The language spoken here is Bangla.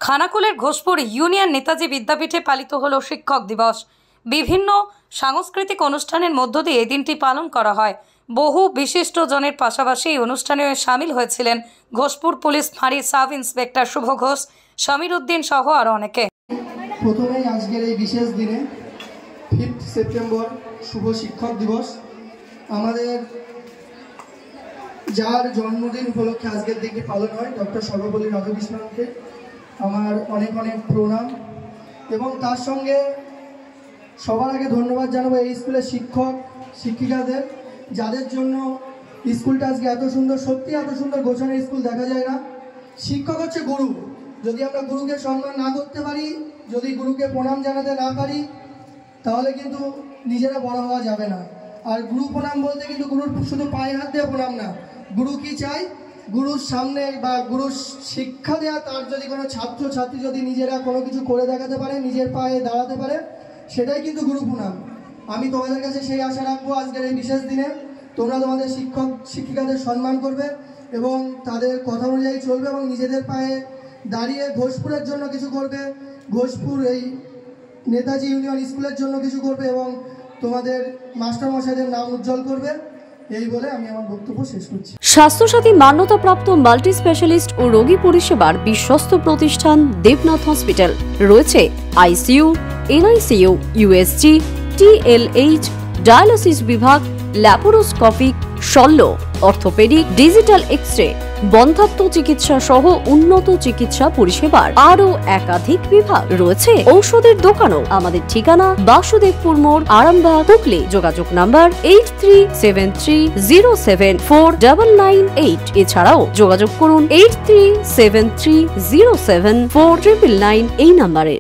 খানাকুলের ঘোষপুর ইউনিয়ন নেতাজি বিদ্যাপীঠে পালিত হলো শিক্ষক দিবস। বিভিন্ন সাংস্কৃতিক অনুষ্ঠানের মধ্য দিয়ে এই দিনটি পালন করা হয়। বহু বিশিষ্ট জনের পাশাপাশি এই অনুষ্ঠানে সামিল হয়েছিলেন ঘোষপুর পুলিশ ফাঁড়ির সাব ইন্সপেক্টর শুভ ঘোষ, সমীর উদ্দিন সহ আরও অনেকে। প্রথমেই আজকের এই বিশেষ দিনে 5 সেপ্টেম্বর শুভ শিক্ষক দিবস, আমাদের যার জন্মদিন উপলক্ষে আজকের দিনটি পালন হয় ডক্টর সর্বপল্লী রাধাকৃষ্ণনকে আমার অনেক অনেক প্রণাম। এবং তার সঙ্গে সবার আগে ধন্যবাদ জানাবো এই স্কুলের শিক্ষক শিক্ষিকাদের, যাদের জন্য স্কুলটা আজকে এত সুন্দর, সত্যি এত সুন্দর গোছানো স্কুল দেখা যায় না। শিক্ষক হচ্ছে গুরু, যদি আমরা গুরুকে সম্মান না করতে পারি, যদি গুরুকে প্রণাম জানাতে না পারি, তাহলে কিন্তু নিজেরা বড় হওয়া যাবে না। আর গুরু প্রণাম বলতে কিন্তু গুরুর শুধু পায়ে হাত দিয়ে প্রণাম না, গুরু কি চাই, গুরুর সামনে বা গুরুর শিক্ষা দেওয়া, তার যদি কোনো ছাত্র ছাত্রী যদি নিজেরা কোনো কিছু করে দেখাতে পারে, নিজের পায়ে দাঁড়াতে পারে, সেটাই কিন্তু গুরু প্রণাম। আমি তোমাদের কাছে সেই আশা রাখবো আজকের এই বিশেষ দিনে তোমরা তোমাদের শিক্ষক শিক্ষিকাদের সম্মান করবে এবং তাদের কথা অনুযায়ী চলবে এবং নিজেদের পায়ে দাঁড়িয়ে ঘোষপুরের জন্য কিছু করবে, ঘোষপুর এই নেতাজি ইউনিয়ন স্কুলের জন্য কিছু করবে এবং তোমাদের মাস্টারমশাইদের নাম উজ্জ্বল করবে। এই বলে আমি আমার বক্তব্য শেষ করছি। স্বাস্থ্যসাথী মান্যতাপ্রাপ্ত মাল্টি স্পেশালিস্ট ও রোগী পরিষেবার বিশ্বস্ত প্রতিষ্ঠান দেবনাথ হসপিটাল। রয়েছে ICU, NICU, USG, TLH, dialysis বিভাগ, ল্যাপারোস্কোপিক, শল্য, অর্থোপেডিক, ডিজিটাল এক্স-রে, বন্ধ্যাত্ব চিকিৎসা সহ উন্নত চিকিৎসা পরিষেবার আরও একাধিক বিভাগ। রয়েছে ঔষধের দোকানও। আমাদের ঠিকানা বাসুদেবপুর মোড়, আরামবাগ, হুগলি। যোগাযোগ নাম্বার 8373074998। এছাড়াও যোগাযোগ করুন 8373074999 এই নাম্বারে।